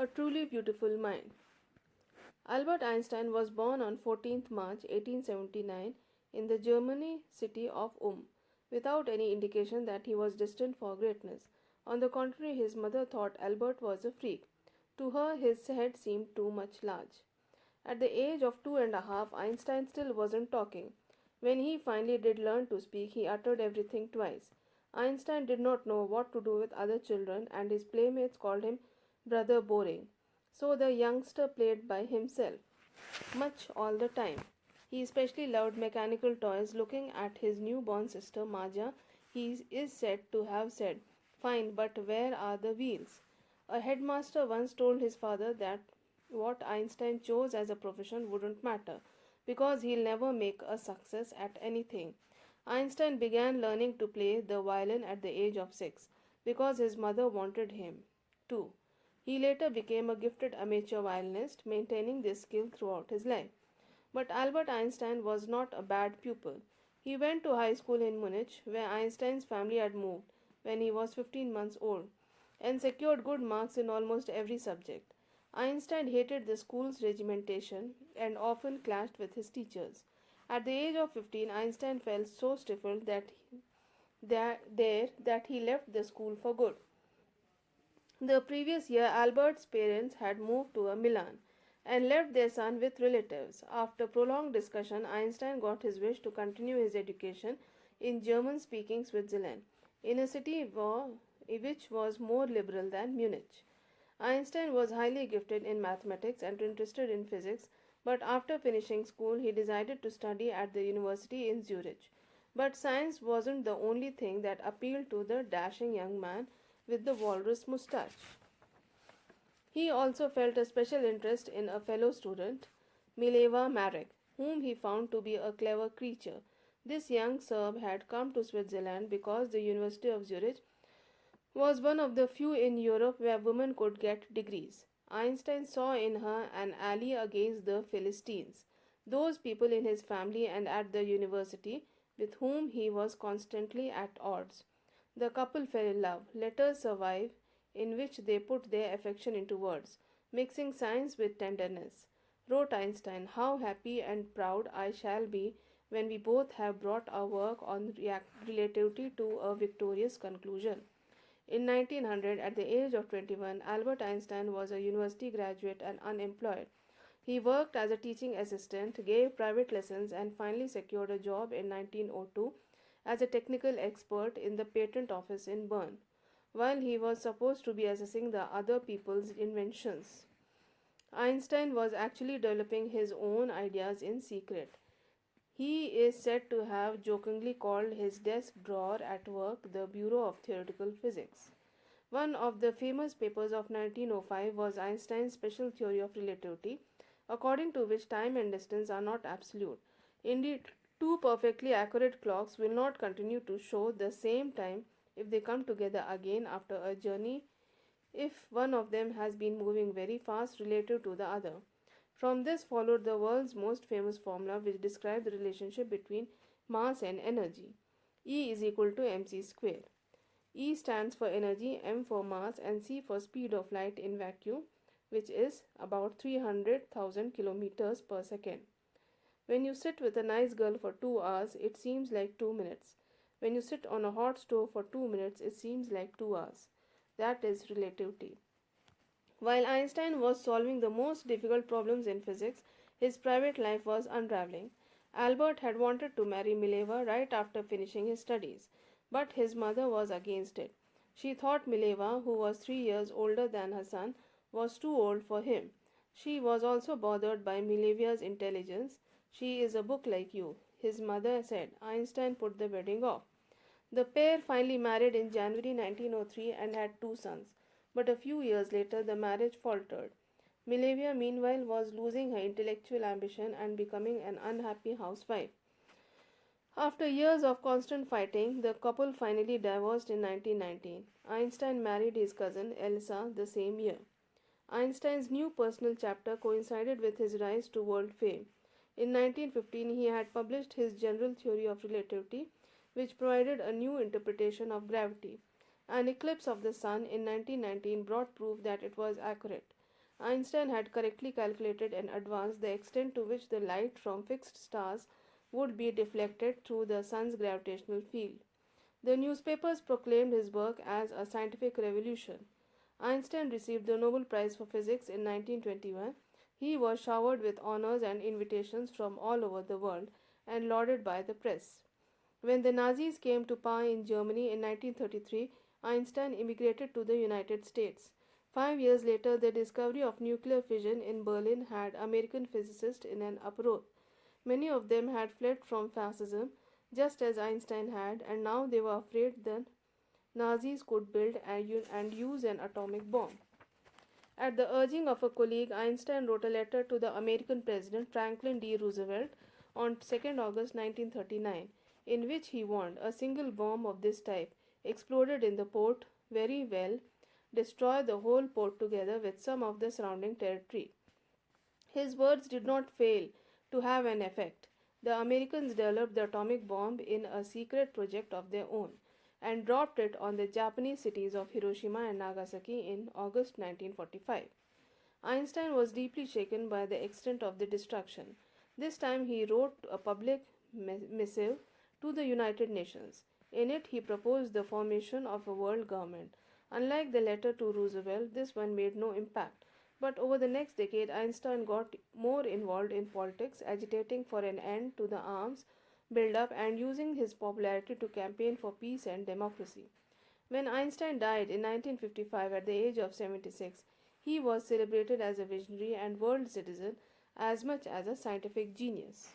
A truly beautiful mind. Albert Einstein was born on 14th March 1879 in the Germany city of without any indication that he was destined for greatness. On the contrary, his mother thought Albert was a freak. To her, his head seemed too much large. At the age of 2.5, Einstein still wasn't talking. When he finally did learn to speak, he uttered everything twice. Einstein did not know what to do with other children, and his playmates called him Brother Boring. So the youngster played by himself, much all the time. He especially loved mechanical toys. Looking at his newborn sister Maja, he is said to have said, "Fine, but where are the wheels?" A headmaster once told his father that what Einstein chose as a profession wouldn't matter because he'll never make a success at anything. Einstein began learning to play the violin at the age of 6 because his mother wanted him to. He later became a gifted amateur violinist, maintaining this skill throughout his life. But Albert Einstein was not a bad pupil. He went to high school in Munich, where Einstein's family had moved when he was 15 months old, and secured good marks in almost every subject. Einstein hated the school's regimentation and often clashed with his teachers. At the age of 15, Einstein felt so stifled that he left the school for good. The previous year, Albert's parents had moved to Milan and left their son with relatives. After prolonged discussion, Einstein got his wish to continue his education in German speaking Switzerland, in a city which was more liberal than Munich. Einstein was highly gifted in mathematics and interested in physics, but after finishing school, he decided to study at the university in Zurich. But science wasn't the only thing that appealed to the dashing young man with the walrus moustache. He also felt a special interest in a fellow student, Mileva Marek, whom he found to be a clever creature. This young Serb had come to Switzerland because the University of Zurich was one of the few in Europe where women could get degrees. Einstein saw in her an ally against the Philistines, those people in his family and at the university with whom he was constantly at odds. The couple fell in love. Letters survive in which they put their affection into words, mixing science with tenderness. Wrote Einstein, "How happy and proud I shall be when we both have brought our work on relativity to a victorious conclusion." In 1900, at the age of 21, Albert Einstein was a university graduate and unemployed. He worked as a teaching assistant, gave private lessons, and finally secured a job in 1902 as a technical expert in the patent office in Bern, while he was supposed to be assessing the other people's inventions. Einstein was actually developing his own ideas in secret. He is said to have jokingly called his desk drawer at work the Bureau of Theoretical Physics. One of the famous papers of 1905 was Einstein's special theory of relativity, according to which time and distance are not absolute. Indeed, two perfectly accurate clocks will not continue to show the same time if they come together again after a journey if one of them has been moving very fast relative to the other. From this followed the world's most famous formula which describes the relationship between mass and energy. E is equal to mc square. E stands for energy, m for mass, and c for speed of light in vacuum, which is about 300,000 kilometers per second. When you sit with a nice girl for 2 hours, it seems like 2 minutes. When you sit on a hot stove for 2 minutes, it seems like 2 hours. That is relativity. While Einstein was solving the most difficult problems in physics, his private life was unraveling. Albert had wanted to marry Mileva right after finishing his studies, but his mother was against it. She thought Mileva, who was 3 years older than her son, was too old for him. She was also bothered by Mileva's intelligence. "She is a book like you," his mother said. Einstein put the wedding off. The pair finally married in January 1903 and had two sons, but a few years later the marriage faltered. Mileva, meanwhile, was losing her intellectual ambition and becoming an unhappy housewife. After years of constant fighting, the couple finally divorced in 1919. Einstein married his cousin Elsa the same year. Einstein's new personal chapter coincided with his rise to world fame. In 1915, he had published his general theory of relativity, which provided a new interpretation of gravity. An eclipse of the sun in 1919 brought proof that it was accurate. Einstein had correctly calculated in advance the extent to which the light from fixed stars would be deflected through the sun's gravitational field. The newspapers proclaimed his work as a scientific revolution. Einstein received the Nobel Prize for Physics in 1921. He was showered with honors and invitations from all over the world and lauded by the press. When the Nazis came to power in Germany in 1933, Einstein immigrated to the United States. 5 years later, the discovery of nuclear fission in Berlin had American physicists in an uproar. Many of them had fled from fascism, just as Einstein had, and now they were afraid the Nazis could build and use an atomic bomb. At the urging of a colleague, Einstein wrote a letter to the American President Franklin D. Roosevelt on 2nd August 1939, in which he warned a single bomb of this type exploded in the port very well destroy the whole port together with some of the surrounding territory. His words did not fail to have an effect. The Americans developed the atomic bomb in a secret project of their own and dropped it on the Japanese cities of Hiroshima and Nagasaki in August 1945. Einstein was deeply shaken by the extent of the destruction. This time he wrote a public missive to the United Nations. In it, he proposed the formation of a world government. Unlike the letter to Roosevelt, this one made no impact. But over the next decade, Einstein got more involved in politics, agitating for an end to the arms build-up and using his popularity to campaign for peace and democracy. When Einstein died in 1955 at the age of 76, he was celebrated as a visionary and world citizen as much as a scientific genius.